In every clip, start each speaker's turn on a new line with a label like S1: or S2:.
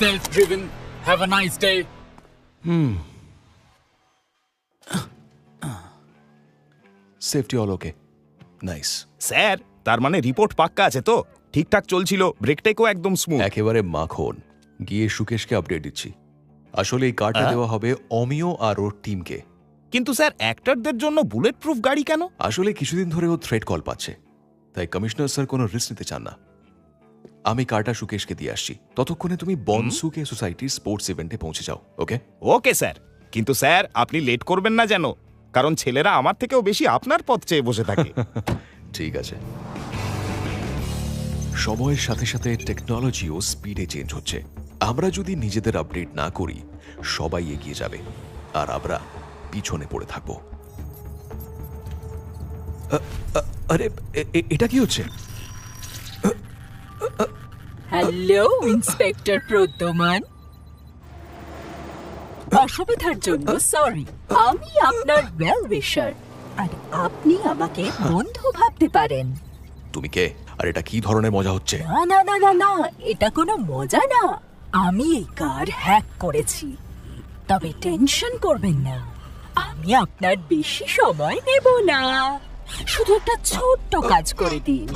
S1: self-driven. Have a nice day.
S2: Safety all okay, nice.
S3: Sir, তার মানে report পাক্কা আছে তো? ঠিকঠাক চলছিল, ব্রেকটেকও একদম স্মুথ।
S2: একেবারে মাখন। গিয়ে সুকেশকে আপডেট দিচ্ছি। আসলে এই কার্ডটা দেওয়া হবে অমিয় আর ওর টিমকে।
S3: কিন্তু স্যার, অ্যাক্টরদের জন্য বুলেট প্রুফ গাড়ি কেন?
S2: আসলে কিছুদিন ধরে ও থ্রেট কল পাচ্ছে, তাই কমিশনার স্যার কোনো রিস্ক নিতে চান না। আমি কার্ডটা সুকেশকে দিয়ে আসছি, ততক্ষণে তুমি বনসুকে সোসাইটির স্পোর্টস ইভেন্টে পৌঁছে যাও। ওকে
S3: ওকে স্যার, কিন্তু স্যার আপনি লেট করবেন না যেন, কারণ ছেলেরা আমার থেকেও বেশি আপনার পথ চেয়ে বসে থাকে।
S2: ঠিক আছে। সময়ের সাথে সাথে টেকনোলজিও স্পিডে চেঞ্জ হচ্ছে। আমরা যদি নিজেদের আপডেট না করি, সবাই এগিয়ে যাবে আর আমরা পিছনে পড়ে থাকবো। আরে এটা কি হচ্ছে?
S4: হ্যালো ইন্সপেক্টর প্রদ্যমান, অসুবিধার জন্য সরি। আমি আপনার ওয়েল উইশার, আর আপনি আমাকে বন্ধু ভাবতে পারেন।
S2: তুমি কে, আর এটা কি ধরনের মজা হচ্ছে?
S4: না না না না না, এটা কোনো মজা না। আমি এই কার হ্যাক করেছি, তবে টেনশন করবেন না, আমি আপনার বেশি সময় নেব না। শুধু একটা ছোট্ট কাজ করে দিন,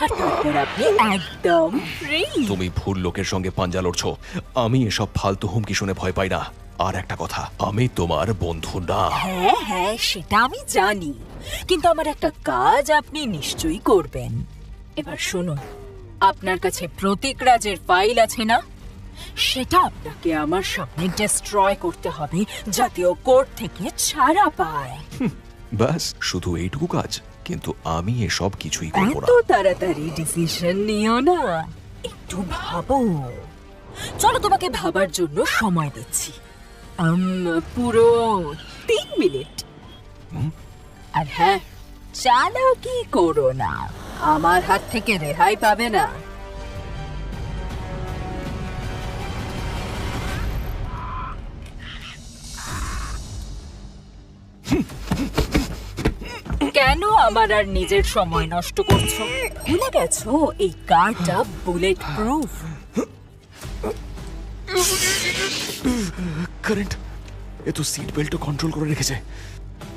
S4: আর তারপর আপনি একদম ফ্রি।
S2: তুমি ভুল লোকের সঙ্গে পাঞ্জা লড়ছো। আমি এসব ফালতু হুমকি শুনে ভয় পাই না। আর একটা কথা, আমি তোমার বন্ধু না।
S4: হ্যাঁ হ্যাঁ, সেটা আমি জানি, কিন্তু আমার একটা কাজ আপনি নিশ্চয়ই করবেন। এবার শুনুন, আপনার কাছে প্রতীক রাজের ফাইল আছে না? সেটা আপনাকে আমার সামনে ডিস্ট্রয় করতে হবে, যাতে ও কোর্ট থেকে ছাড়া পায়।
S2: ব্যাস, শুধু এইটুকু কাজ? কিন্তু আমি এসব কিছুই করবো না।
S4: এত তাড়াতাড়ি ডিসিশন নিও না, একটু ভাবো। চলো, তোমাকে ভাবার জন্য সময় দিচ্ছি, পুরো 3 মিনিট। আর হ্যাঁ, চালাকি করো না, আমার হাত থেকে রেহাই পাবে না। কেন আমার আর নিজের সময় নষ্ট করছো? ভুলে গেছো এই কারটা বুলেট প্রুফ?
S2: কারেন্ট, এ তো সিট বেল্টও কন্ট্রোল করে রেখেছে।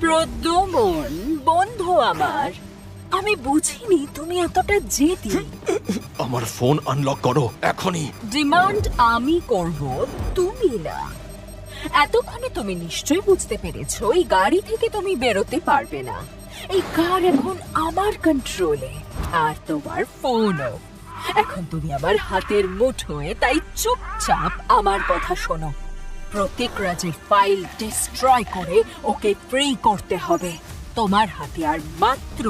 S4: প্রদ্যুমন বন্ধু আমার, আমি বুঝিনি তুমি এতটা জেদি।
S2: আমার ফোন আনলক করো এখনই।
S4: ডিমান্ড আমি করব, তুমি না। এতক্ষণে তুমি নিশ্চয়ই বুঝতে পেরেছো এই গাড়ি থেকে তুমি বেরোতে পারবে না। এই কার এখন আমার কন্ট্রোলে, আর তোমার ফোনও। এখন তুমি আমার হাতের মুঠোয়, তাই চুপচাপ আমার কথা শোনো। প্রতীক রাজের ফাইল ডিস্ট্রয় করে ওকে ফ্রি করতে হবে। তোমার হাতে আর মাত্র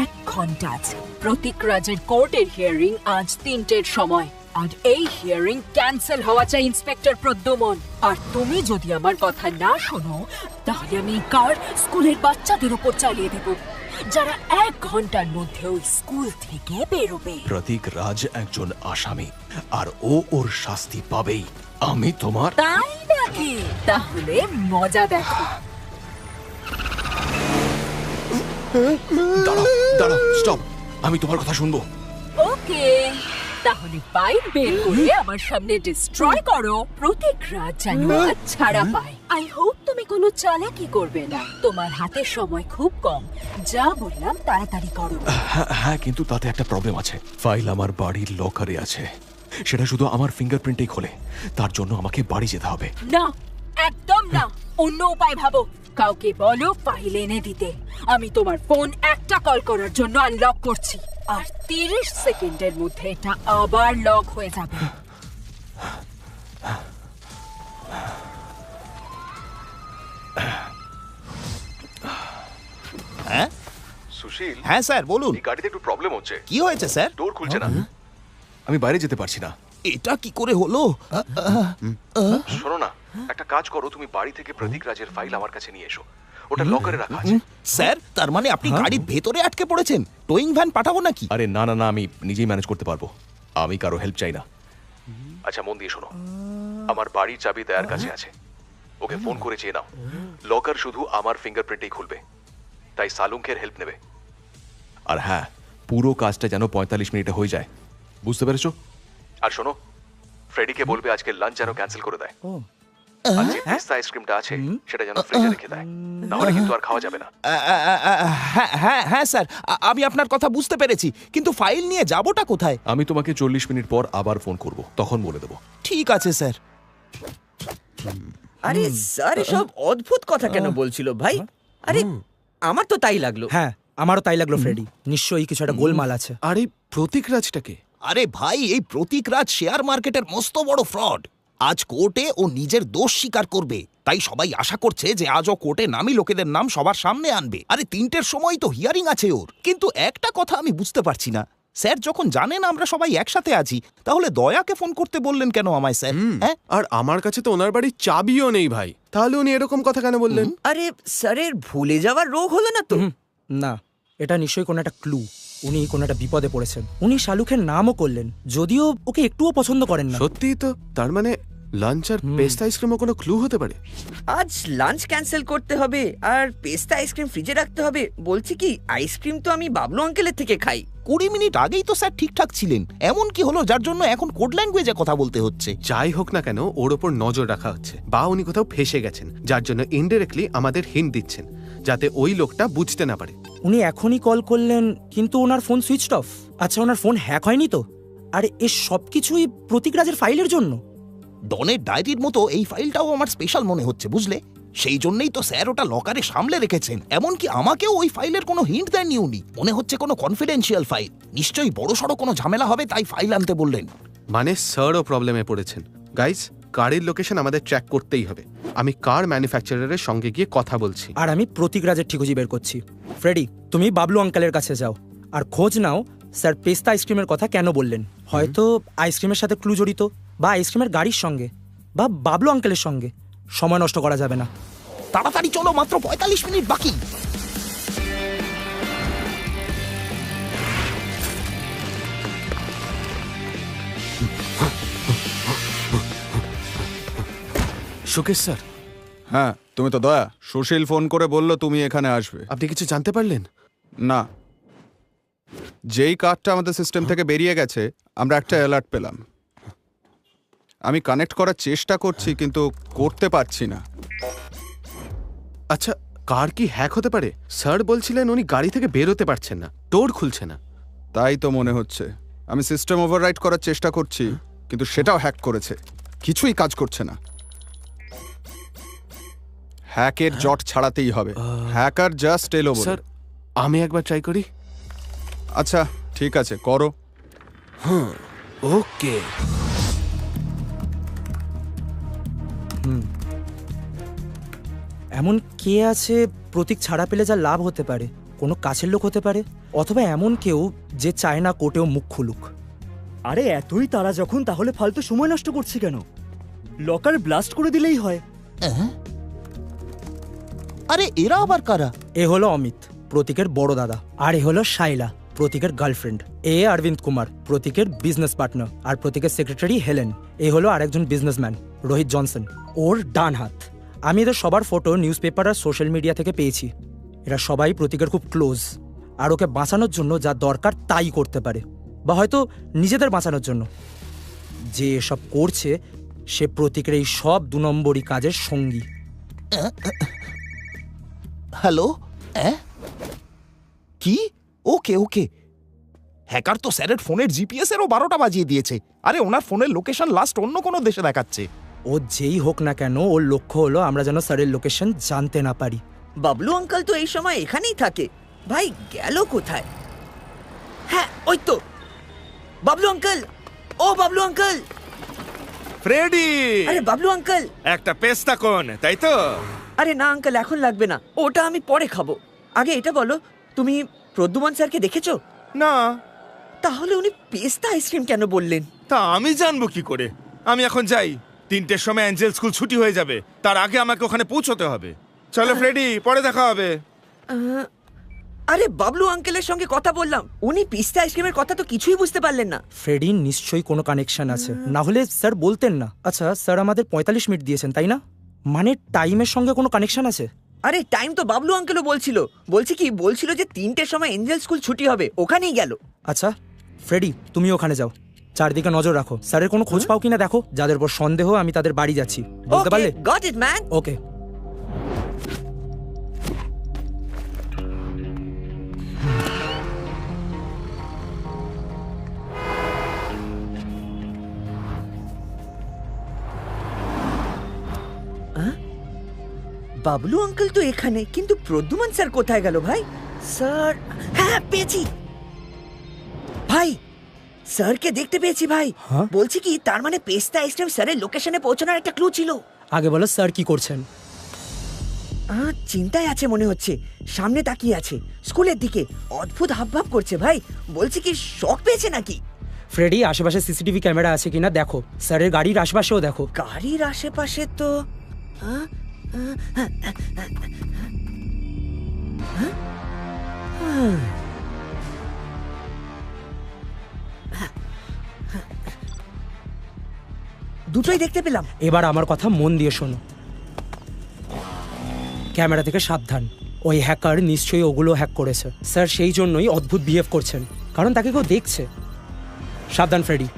S4: 1 ঘন্টা আছে। প্রতীক রাজের কোর্টের হিয়ারিং আজ 3টের সময়, আর এই হিয়ারিং ক্যান্সেল হওয়া চাই ইন্সপেক্টর প্রদ্যুমন। আর তুমি যদি আমার কথা না শোনো, তাহলে আমি এই কার স্কুলের বাচ্চাদের উপর চালিয়ে দেব, যারা 1 ঘন্টার মধ্যে ওই স্কুল থেকে বেরোবে।
S2: প্রতীক রাজ একজন আসামি, আর ও ওর শাস্তি পাবেই। আমি তোমার।
S4: তাই নাকি? তাহলে মজা দেখো।
S2: দাঁড়াও দাঁড়াও, স্টপ। আমি তোমার কথা শুনবো।
S4: ওকে, তাহলে ফাইল বের করে আমার সামনে ডিস্ট্রয় করো। প্রতীক রাজ যেন আজ ছাড়া পায়। আই হোপ তুমি কোনো চালাকি করবে না। তোমার হাতে সময় খুব কম, যা বললাম তাড়াতাড়ি করো।
S2: হ্যাঁ, কিন্তু তাতে একটা প্রবলেম আছে। ফাইল আমার বাড়ির লকারে আছে, সেটা শুধু আমার ফিঙ্গারপ্রিন্টেই খোলে। তার জন্য আমাকে বাড়ি যেতে হবে।
S4: না, একদম না, অন্য উপায় ভাবো। কাউকে বলো ফাইল এনে দিতে। আমি তোমার ফোন একটা কল করার জন্য আনলক করছি, আর 30 সেকেন্ডের মধ্যে এটা আবার লক হয়ে যাবে।
S3: হ্যাঁ
S2: সুশীল।
S3: হ্যাঁ স্যার, বলুন।
S2: এই গাড়িতে একটু প্রবলেম হচ্ছে।
S3: কি হয়েছে স্যার?
S2: ডোর খুলছে না, আমি বাইরে যেতে পারছি না।
S3: এটা কি করে হলো?
S2: শোনো না, একটা কাজ করো, তুমি বাড়ি থেকে প্রতীক রাজের ফাইল আমার কাছে নিয়ে এসো। ওটা লকারে রাখা আছে।
S3: স্যার, তার মানে আপনি গাড়ির ভেতরে আটকে পড়েছেন? টোয়িং ভ্যান পাঠাবো নাকি?
S2: আরে না না না, আমি নিজেই ম্যানেজ করতে পারবো। আমি কারো হেল্প চাই না। আচ্ছা, মন দিয়ে শোনো, আমার বাড়ির চাবি দেয়ার কাছে আছে। ওকে ফোন করে চেয়ে নাও। লকার শুধু আমার ফিঙ্গারপ্রিন্টেই খুলবে, তাই সালুঙ্কের হেল্প নেবে। আর হ্যাঁ, পুরো কাজটা যেন 45 মিনিটে হয়ে যায়, বুঝতে পেরেছো? আর শোনো, ফ্রেডিকে বলবে আজকে লাঞ্চ যেন ক্যান্সেল করে দেয়।
S5: ও
S2: আর যে পিস্তা আইসক্রিমটা আছে সেটা যেন ফ্রিজে রেখে দেয়, নাহলে কিন্তু আর খাওয়া যাবে না।
S3: হ্যাঁ স্যার, আমি আপনার কথা বুঝতে পেরেছি, কিন্তু ফাইল নিয়ে যাবোটা কোথায়?
S2: আমি তোমাকে 40 মিনিট পর আবার ফোন করব, তখন বলে দেবো।
S3: ঠিক আছে স্যার।
S6: আরে স্যার এসব অদ্ভুত কথা কেন বলছিল ভাই? আরে আমার তো তাই লাগলো।
S5: হ্যাঁ, আমারও তাই লাগলো ফ্রেডি। নিশ্চয়ই কিছু একটা গোলমাল আছে।
S7: আর এই প্রতীক রাজটাকে?
S3: আরে ভাই, এই প্রতীক রাজ শেয়ার মার্কেটের মস্ত বড় ফ্রড। আজ কোর্টে ও নিজের দোষ স্বীকার করবে, তাই সবাই আশা করছে যে আজও কোর্টে নামি লোকেদের নাম সবার সামনে আনবে। আরে 3টের সময় তো হিয়ারিং আছে ওর। কিন্তু একটা কথা আমি বুঝতে পারছি না, স্যার যখন জানেন আমরা সবাই একসাথে আছি, তাহলে দয়াকে ফোন করতে বললেন কেন আমায় স্যার? হ্যাঁ,
S7: আর আমার কাছে তো ওনার বাড়ির চাবিও নেই ভাই, তাহলে উনি এরকম কথা কেন বললেন?
S6: আরে স্যারের ভুলে যাওয়ার রোগ হলো না তো?
S5: না, এটা নিশ্চয়ই কোনো একটা ক্লু। উনি কোনো একটা বিপদে পড়েছেন। উনি শালুখের নামও করলেন, যদিও ওকে একটুও পছন্দ করেন না।
S7: সত্যিই তো, তার মানে লাঞ্চ আর পেস্তা আইসক্রিমও কোনো ক্লু হতে পারে।
S6: আজ লাঞ্চ ক্যান্সেল করতে হবে আর পেস্তা আইসক্রিম ফ্রিজে রাখতে হবে। বলছি কি, আইসক্রিম তো আমি বাবলু আঙ্কেলের থেকে খাই।
S3: 20 মিনিট আগেই তো স্যার ঠিকঠাক ছিলেন। এমন কি হলো যার জন্য এখন কোড ল্যাঙ্গুয়েজে কথা বলতে হচ্ছে?
S7: যাই হোক না কেন, ওর ওপর নজর রাখা হচ্ছে, বা উনি কোথাও ফেসে গেছেন, যার জন্য ইনডিরেক্টলি আমাদের হিন্ট দিচ্ছেন, যাতে ওই লোকটা বুঝতে না পারে।
S5: উনি এখনই কল করলেন, কিন্তু ওনার ফোন সুইচড অফ। আচ্ছা, ওনার ফোন হ্যাক হয়নি তো? আর এ সব কিছুই প্রতীক রাজের ফাইলের জন্য।
S3: ডনের ডায়েরির মতো এই ফাইলটাও আমার স্পেশাল মনে হচ্ছে, বুঝলে? সেই জন্যই তো স্যার ওটা লকারে সামলে রেখেছেন। এমনকি আমাকেও ওই ফাইলের কোনো হিন্ট দেননি উনি। মনে হচ্ছে কোনো কনফিডেন্সিয়াল ফাইল। নিশ্চয়ই বড়সড় কোনো ঝামেলা হবে, তাই ফাইল আনতে বললেন।
S7: মানে স্যারও প্রবলেমে পড়েছেন। গাইস, কারের লোকেশন আমাদের ট্র্যাক করতেই হবে। আমি কার ম্যানুফ্যাকচারারের সঙ্গে গিয়ে কথা বলছি।
S5: আর আমি প্রতীক রাজের ঠিকুজি বের করছি। ফ্রেডি, তুমি বাবলু আঙ্কেলের কাছে যাও আর খোঁজ নাও স্যার পেস্তা আইসক্রিমের কথা কেন বললেন। হয়তো আইসক্রিমের সাথে ক্লু জড়িত, বা আইসক্রিমের গাড়ির সঙ্গে, বা বাবলু আঙ্কেলের সঙ্গে। সময় নষ্ট করা যাবে না।
S3: তাড়াতাড়ি চলো, মাত্র 45 মিনিট বাকি।
S7: সুকেশ স্যার,
S8: হ্যাঁ, তুমি তো দয়া। সুশীল ফোন করে বলল তুমি এখানে আসবে।
S7: আপনি কিছু জানতে পারলেন?
S8: না, যেই কার্ডটা আমাদের সিস্টেম থেকে বেরিয়ে গেছে, আমরা একটা অ্যালার্ট পেলাম। আমি কানেক্ট করার চেষ্টা করছি, কিন্তু করতে পারছি না।
S7: আচ্ছা, কার কি হ্যাক হতে পারে? স্যার বলছিলেন উনি গাড়ি থেকে বেরোতে পারছেন না, ডোর খুলছে না।
S8: তাই তো মনে হচ্ছে। আমি সিস্টেম ওভাররাইট করার চেষ্টা করছি, কিন্তু সেটাও হ্যাক করেছে। কিছুই কাজ করছে না। হ্যাকের জট ছাড়াতেই হবে। হ্যাকার জাস্ট এলো বলে।
S7: স্যার, আমি একবার ট্রাই করি।
S8: আচ্ছা, ঠিক আছে, করো।
S7: ওকে।
S5: এমন কে আছে প্রতীক ছাড়া পেলে যা লাভ হতে পারে? কোনো কাছের লোক হতে পারে, অথবা এমন কেউ যে চায় না কোর্টেও মুখ খুলুক।
S9: আরে এতই তারা যখন, তাহলে ফালতু সময় নষ্ট করছি কেন? লকার ব্লাস্ট করে দিলেই হয়।
S3: আরে এরা আবার কারা?
S5: এ হলো অমিত, প্রতীকের বড় দাদা। আর এ হলো শাইলা, প্রতীকের গার্লফ্রেন্ড। এ অরবিন্দ কুমার, প্রতীকের বিজনেস পার্টনার। আর প্রতীকের সেক্রেটারি হেলেন। এ হলো আরেকজন বিজনেসম্যান, রোহিত জনসন, ওর ডান হাত। আমি এদের সবার ফটো নিউজ পেপার আর সোশ্যাল মিডিয়া থেকে পেয়েছি। এরা সবাই প্রতীকের খুব ক্লোজ, আর ওকে বাঁচানোর জন্য যা দরকার তাই করতে পারে, বা হয়তো নিজেদের বাঁচানোর জন্য। যে এসব করছে সে প্রতীকের এই সব 2 নম্বরই কাজের সঙ্গী।
S3: হ্যালো, কি? ওকে ওকে। হ্যাকার তো স্যারের ফোনের জিপিএস এরও 12টা বাজিয়ে দিয়েছে। আরে ওনার ফোনের লোকেশন লাস্ট অন্য কোনো দেশে দেখাচ্ছে।
S5: ও যেই হোক না কেন, ওর লক্ষ্য হলো আমরা যেন স্যারের লোকেশন জানতে না পারি।
S6: বাবলু আঙ্কেল তো এই সময় এখানেই থাকে। ভাই গেল কোথায়? হ্যাঁ, ওই তো বাবলু আঙ্কেল। ও বাবলু আঙ্কেল।
S3: ফ্রেডি!
S6: আরে বাবলু আঙ্কেল,
S3: একটা পেস্তা কোন, তাই তো?
S6: আরে না আঙ্কেল, এখন লাগবে না, ওটা আমি পরে খাবো। আগে এটা বলো, তুমি প্রদ্যুমান স্যারকে দেখেছো?
S3: না।
S6: তাহলে উনি পেস্তা আইসক্রিম কেন বললেন?
S10: তা আমি জানবো কি করে? আমি এখন যাই, 3টের সময় অ্যাঞ্জেল স্কুল ছুটি হয়ে যাবে, তার আগে আমাকে ওখানে পৌঁছতে হবে। চলো ফ্রেডি, পরে দেখা হবে।
S6: আরে বাবলু আঙ্কেলের সঙ্গে কথা বললাম, উনি পিস্তা আইসক্রিমের কথা তো কিছুই বুঝতে পারলেন না।
S5: ফ্রেডির নিশ্চয়ই কোনো কানেকশন আছে, না হলে স্যার বলতেন না। আচ্ছা, স্যার আমাদের 45 মিনিট দিয়েছেন, তাই না? মানে টাইমের সঙ্গে কোনো কানেকশন আছে?
S6: আরে টাইম তো বাবলু আঙ্কেলও বলছিল। বলছিল যে 3টের সময় এঞ্জেল স্কুল ছুটি হবে, ওখানেই গেল।
S5: আচ্ছা ফ্রেডি, তুমি ওখানে যাও। চারদিকে নজর রাখো, স্যারের কোনো খোঁজ পাও কিনা দেখো, যাদের উপর সন্দেহ আমি তাদের বাড়ি যাচ্ছি, বুঝতে পারলে?
S6: Got it man.
S5: Okay.
S6: Bablu uncle তো এখানে, কিন্তু প্রদ্যুমান স্যার কোথায় গেল ভাই? স্যার, হ্যাঁ পেয়েছি ভাই, স্যারকে দেখতে পেয়েছি ভাই।
S5: হ্যাঁ?
S6: বলছি কি, তার মানে পেস্তা আইসক্রিম স্যারের লোকেশনে পৌঁছানোর একটা ক্লু ছিল।
S5: আগে বলো স্যার কি করছেন?
S6: চিন্তায় আছে মনে হচ্ছে, সামনে তাকিয়ে আছে, স্কুলের দিকে অদ্ভুত হাবভাব করছে ভাই। বলছি কি, শক পেয়েছে নাকি?
S5: ফ্রেডি, আশেপাশে সিসিটিভি ক্যামেরা আছে কিনা দেখো, স্যারের গাড়ির আশেপাশেও দেখো।
S6: গাড়ির আশেপাশে তো দুটোই দেখতে পেলাম।
S5: এবার আমার কথা মন দিয়ে শোনো, ক্যামেরা থেকে সাবধান, ওই হ্যাকার নিশ্চয়ই ওগুলো হ্যাক করেছে। স্যার সেই জন্যই অদ্ভুত বিহেভ করছেন, কারণ তাকে কেউ দেখছে। সাবধান ফ্রেডি।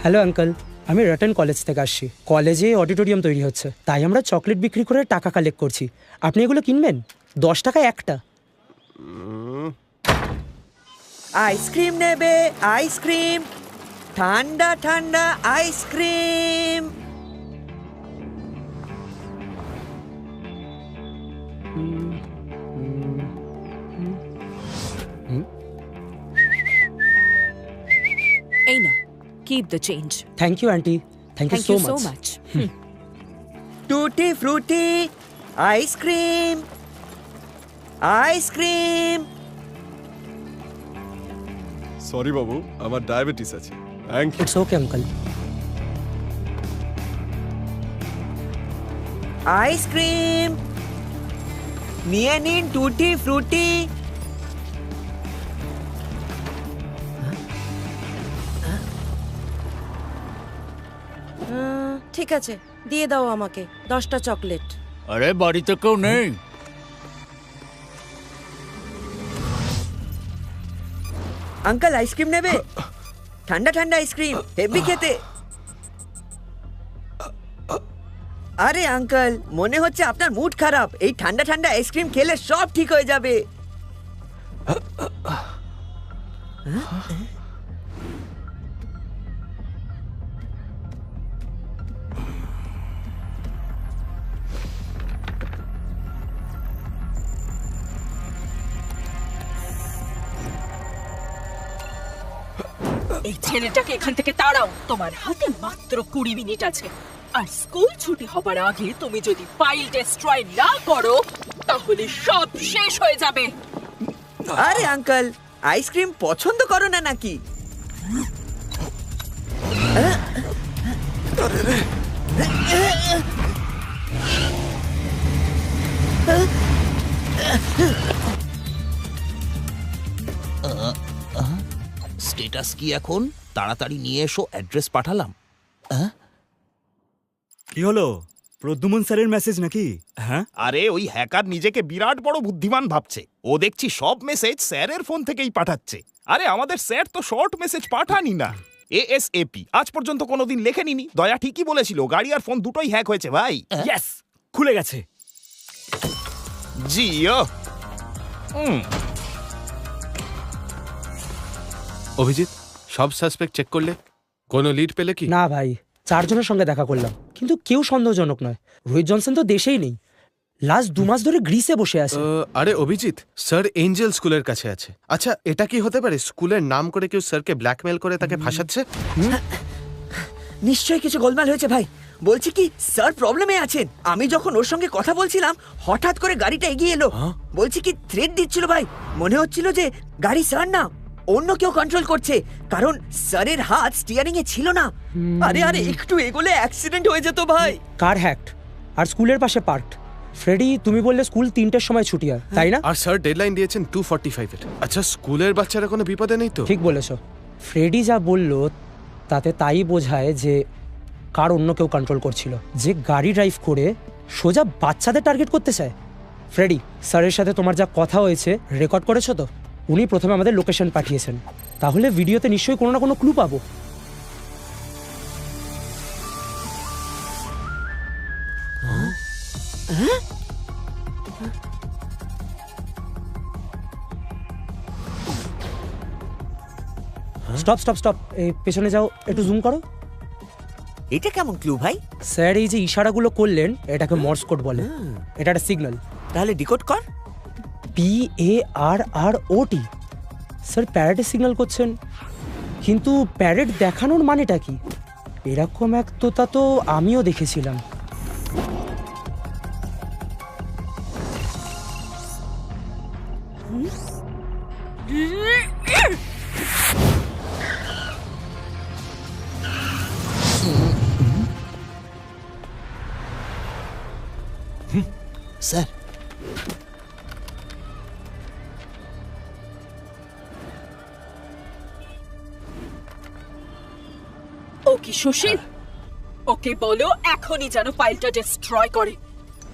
S5: হ্যালো আঙ্কেল, আমি রটন কলেজ থেকে আসছি। কলেজে অডিটোরিয়াম তৈরি হচ্ছে, তাই আমরা চকলেট বিক্রি করে টাকা কালেক্ট করছি। আপনি এগুলো কিনবেন? 10 টাকায় একটা।
S6: আইসক্রিম নেবে? আইসক্রিম, ঠান্ডা ঠান্ডা আইসক্রিম।
S4: এই নাও, keep the change.
S5: Thank you auntie, thank you so much.
S6: Tutti frutti ice cream, ice cream.
S8: Sorry বাবু, আমার ডায়াবেটিস আছে। Thank you.
S5: It's okay uncle.
S6: Ice cream নিয়ে নিন, টুটি ফ্রুটি।
S11: ঠিক আছে, দিয়ে দাও আমাকে 10টা চকলেট।
S1: আরে বাড়িতে কেউ নেই?
S6: আঙ্কেল আইসক্রিম নেবে? ঠান্ডা ঠান্ডা আইসক্রিম, হেভি খেতে। আরে আঙ্কেল, মনে হচ্ছে আপনার মুড খারাপ। এই ঠান্ডা ঠান্ডা আইসক্রিম খেলে সব ঠিক হয়ে যাবে।
S4: এই ছেলেটাকে এখান থেকে তাড়াও। তোমার হাতে মাত্র 20 মিনিট আছে, আর স্কুল ছুটি হবার আগে তুমি যদি ফাইল ডেস্ট্রয় না করো তাহলে সব শেষ হয়ে যাবে।
S6: আরে আঙ্কেল, আইসক্রিম পছন্দ করো না নাকি?
S3: স্ট্যাটাস কি এখন? তাড়াতাড়ি নিয়ে এসো, অ্যাড্রেস পাঠালাম।
S9: কি হলো? প্রদ্যুমন স্যারের মেসেজ নাকি? হ্যাঁ,
S3: আরে ওই হ্যাকার নিজেকে বিরাট বড় বুদ্ধিমান ভাবছে। ও দেখছি সব মেসেজ স্যারের ফোন থেকেই পাঠাচ্ছে। আরে আমাদের স্যার তো শর্ট মেসেজ পাঠানি না, এএসএপি আজ পর্যন্ত কোনোদিন লেখেনি। দয়া ঠিকই বলেছিল, গাড়ি আর ফোন দুটোই হ্যাক হয়েছে ভাই।
S9: ইয়েস, খুলে গেছে।
S3: জিও।
S7: অভিজিৎ, সব সাসপেক্ট চেক করলে? কোনো লিড পেলে কি?
S5: না ভাই, 4 জনের সঙ্গে দেখা করলাম, কিন্তু কেউ সন্দেহজনক নয়। রোহিত জনসন তো দেশেই নেই, লাস্ট 2 মাস ধরে গ্রিসে বসে আছে।
S7: আরে অভিজিৎ, স্যার এঞ্জেল স্কুলের কাছে আছে। আচ্ছা, এটা কি হতে পারে স্কুলের নাম করে কেউ স্যারকে ব্ল্যাকমেল করে তাকে ফাঁসাচ্ছে?
S6: নিশ্চয়ই কিছু গোলমাল হয়েছে ভাই। বলছি কি, স্যার প্রবলেমে আছেন। আমি যখন ওর সঙ্গে কথা বলছিলাম, হঠাৎ করে গাড়িটা এগিয়ে এলো। বলছি কি, থ্রেট দিচ্ছিল ভাই। মনে হচ্ছিল যে গাড়ি স্যার না, অন্য কেউ কন্ট্রোল করছে, কারণ স্যারের হাত স্টিয়ারিং এ ছিল না। আরে আরে, একটু এগোলে অ্যাক্সিডেন্ট হয়ে যেত ভাই।
S5: কার হ্যাক্ট আর স্কুলের পাশে পার্কড। ফ্রেডি, তুমি বললে স্কুল 3টের সময় ছুটি হয়, তাই না?
S7: আর স্যার ডেডলাইন দিয়েছেন 2:45 এর। আচ্ছা, স্কুলের বাচ্চারা কোনো বিপদে নেই তো?
S5: ঠিক বলেছ। ফ্রেডি যা বলল তাতে তাই বোঝায় যে কার অন্য কেউ কন্ট্রোল করছিল, যে গাড়ি ড্রাইভ করে সোজা বাচ্চাদের টার্গেট করতে চায়। ফ্রেডি, স্যারের সাথে তোমার যা কথা হয়েছে রেকর্ড করেছো তো? উনি প্রথমে আমাদের লোকেশন পাঠিয়েছেন, তাহলে ভিডিওতে নিশ্চয়ই কোনো না কোনো ক্লু পাবো। স্টপ স্টপ স্টপ, এই পেছনে যাও, একটু জুম করো।
S6: এটা কেমন ক্লু ভাই?
S5: স্যার এই যে ইশারাগুলো করলেন এটাকে মর্স কোড বলে, এটা একটা সিগন্যাল।
S6: তাহলে ডিকোড কর।
S5: PARROT। স্যার প্যারেডের সিগন্যাল করছেন, কিন্তু প্যারেড দেখানোর মানেটা কি? এরকম এক তোতা তো আমিও দেখেছিলাম।
S3: স্যার,
S4: ও কি সুশীল? ওকে বলো এখনই যেন ফাইলটা ডিস্ট্রয় করে।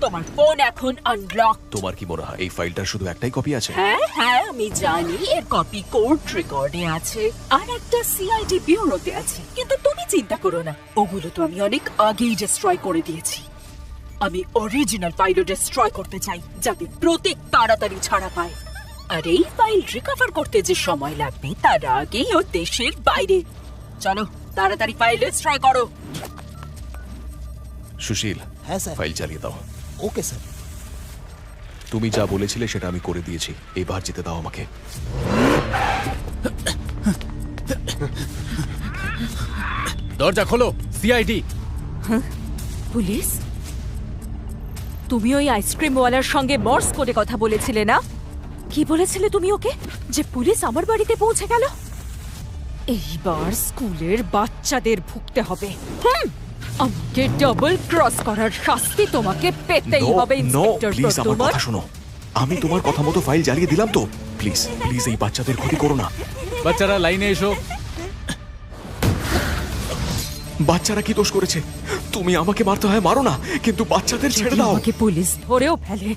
S4: তোমার ফোন এখন আনলক।
S2: তোমার কি মনে হয় এই ফাইলটার শুধু একটাই কপি আছে?
S4: হ্যাঁ হ্যাঁ, আমি জানি এর কপি কোর্ট রেকর্ডে আছে আর একটা সিআইডি ব্যুরোতে আছে, কিন্তু তুমি চিন্তা করো না, ওগুলো তো আমি অনেক আগেই ডিস্ট্রয় করে দিয়েছি। আমি অরিজিনাল ফাইলও ডিস্ট্রয় করতে চাই যাতে প্রত্যেক তাড়াতাড়ি ছাড়া পায়। আর এই ফাইল রিকভার করতে যে সময় লাগবে তার আগেই ও দেশের বাইরে। চলো তাড়াতাড়ি ফাইল ডিস্ট্রয় করো।
S2: সুশীল,
S3: হ্যাঁ স্যার।
S2: ফাইল চালিয়ে দাও।
S3: Okay sir.
S2: তুমি যা বলেছিলে সেটা আমি করে দিয়েছি, এবার যেতে দাও আমাকে।
S1: দরজা খোলো, সিআইডি।
S4: পুলিশ? তুমি ওই আইসক্রিমওয়ালার সঙ্গে মর্স কোডে কথা বলেছিলে না? কি বলেছিলে তুমি ওকে? যে পুলিশ আমার বাড়িতে পৌঁছে গেল? এইবার স্কুলের বাচ্চাদের ভুগতে হবে। আমাকে ডাবল ক্রস করার শাস্তি তোমাকে পেতেই হবে ইন্সপেক্টর
S2: প্লিজ আমার
S4: প্রদ্যুম্ন।
S2: কথা শোনো, আমি তোমার কথা মতো ফাইল জ্বালিয়ে দিলাম তো। প্লিজ প্লিজ এই বাচ্চাদের ক্ষতি করো না।
S1: বাচ্চারা লাইনে এসো।
S2: বাচ্চারা কি দোষ করেছে? তুমি আমাকে মারতে হয় মারো না, কিন্তু বাচ্চাদের ছেড়ে দাও।
S4: আমাকে পুলিশ ধরেও ফেলে,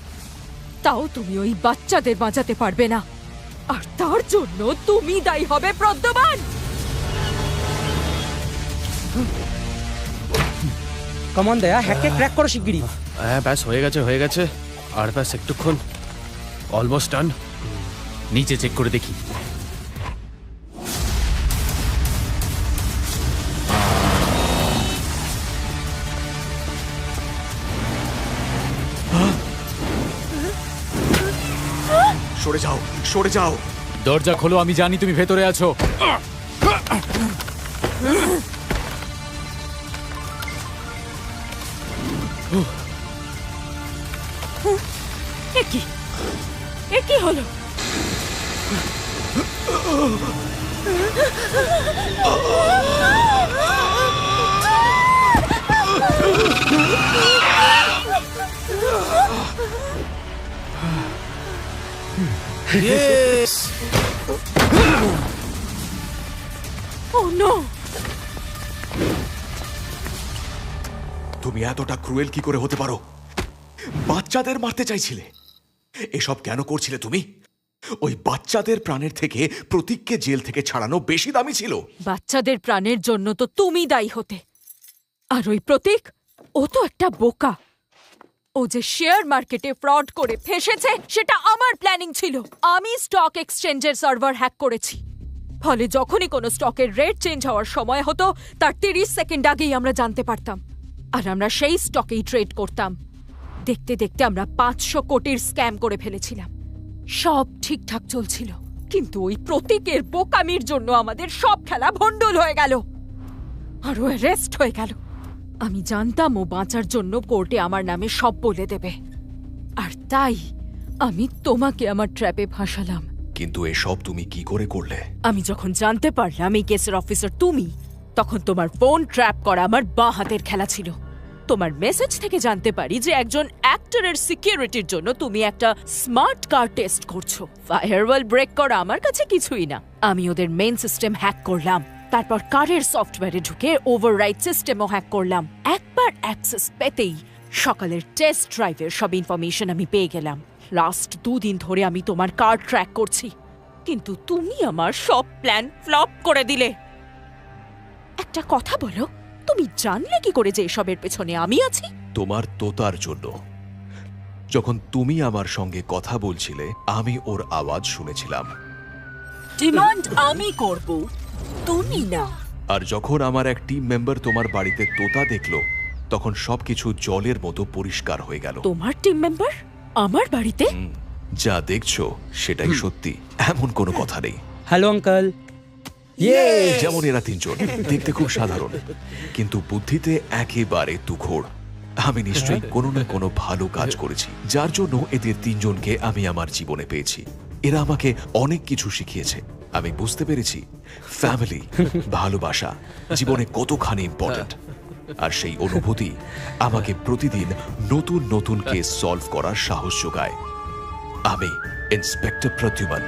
S4: তাও তুমি ওই বাচ্চাদের বাঁচাতে পারবে না, আর তার জন্য তুমি দায়ী হবে প্রদ্যুম্ন।
S5: কমন দয়া, হ্যাককে ক্র্যাক করো শিগগিরই।
S12: হ্যাঁ ব্যাস হয়ে গেছে, আর ব্যাস একটুক্ষণ, অলমোস্ট ডান।
S1: নিচে চেক করে দেখি।
S2: সরে যাও, সরে যাও।
S1: দরজা খোলো, আমি জানি তুমি ভেতরে আছো।
S4: এ কি হলো? Oh no!
S2: তুমি এতটা ক্রুয়েল কি করে হতে পারো? বাচ্চাদের মারতে চাইছিলে? এসব কেন করছিলে তুমি? ওই বাচ্চাদের প্রাণের থেকে প্রতীককে জেল থেকে ছাড়ানো বেশি দামি ছিল।
S4: বাচ্চাদের প্রাণের জন্য তো তুমি দায়ী হতে, আর ওই প্রতীক, ও তো একটা বোকা। ও যে শেয়ার মার্কেটে ফ্রড করে ফেসেছে সেটা আমার প্ল্যানিং ছিল। আমি স্টক এক্সচেঞ্জের সার্ভার হ্যাক করেছি, ফলে যখনই কোনো স্টকের রেট চেঞ্জ হওয়ার সময় হতো তার 30 সেকেন্ড আগেই আমরা জানতে পারতাম, আর আমরা সেই স্টকেই ট্রেড করতাম। দেখতে দেখতে আমরা 500 কোটির স্ক্যাম করে ফেলেছিলাম। সব ঠিকঠাক চলছিল, কিন্তু ওই প্রতীকের বোকামির জন্য আমাদের সব খেলা ভণ্ডুল হয়ে গেল, আর ও অ্যারেস্ট হয়ে গেল। আমি জানতাম ও বাঁচার জন্য কোর্টে আমার নামে সব বলে দেবে, আর তাই আমি তোমাকে আমার ট্র্যাপে ফাঁসালাম।
S2: কিন্তু এসব তুমি কি করে করলে?
S4: আমি যখন জানতে পারলাম এই কেসের অফিসার তুমি, তখন তোমার ফোন ট্র্যাপ করা আমার বাঁ হাতের খেলা ছিল। তোমার মেসেজ থেকে জানতে পারি যে একজন অ্যাক্টরের সিকিউরিটির জন্য তুমি একটা স্মার্ট কার টেস্ট করছো। ফায়ারওয়াল ব্রেক করা আমার কাছে কিছুই না। আমি ওদের মেইন সিস্টেম হ্যাক করলাম, তারপর কারের সফটওয়্যারে ঢুকে ওভাররাইড সিস্টেমও হ্যাক করলাম। একবার অ্যাক্সেস পেতেই সকালের টেস্ট ড্রাইভের সব ইনফরমেশন আমি পেয়ে গেলাম। লাস্ট 2 দিন ধরে আমি তোমার কার ট্র্যাক করছি, কিন্তু তুমি আমার সব প্ল্যান ফ্লপ করে দিলে। একটা কথা বলো, তুমি জানলে কি করে যে এসবের পেছনে আমি আছি?
S2: তোমার তোতার জন্য। যখন তুমি আমার সঙ্গে কথা বলছিলে আমি ওর আওয়াজ শুনেছিলাম।
S4: ডিমান্ড আমি করব, তুমি না।
S2: আর যখন আমার এক টিম মেম্বার তোমার বাড়িতে তোতা দেখলো তখন সবকিছু জলের মতো পরিষ্কার হয়ে গেল।
S4: তোমার টিম মেম্বার আমার বাড়িতে?
S2: যা দেখছো সেটাই সত্যি, এমন কোনো কথা নেই।
S5: Hello uncle.
S2: যেমন এরা 3 জন দেখতে খুব সাধারণ, কিন্তু বুদ্ধিতে একেবারে তুখোড়। আমি নিশ্চয়ই কোনো না কোনো ভালো কাজ করেছি, যার জন্য এদের 3 জনকে আমি আমার জীবনে পেয়েছি। এরা আমাকে অনেক কিছু শিখিয়েছে। আমি বুঝতে পেরেছি ফ্যামিলি, ভালোবাসা জীবনে কতখানি ইম্পর্টেন্ট। আর সেই অনুভূতি আমাকে প্রতিদিন নতুন নতুন কেস সলভ করার সাহস যোগায়। আমি ইন্সপেক্টর প্রদ্যুম্ন।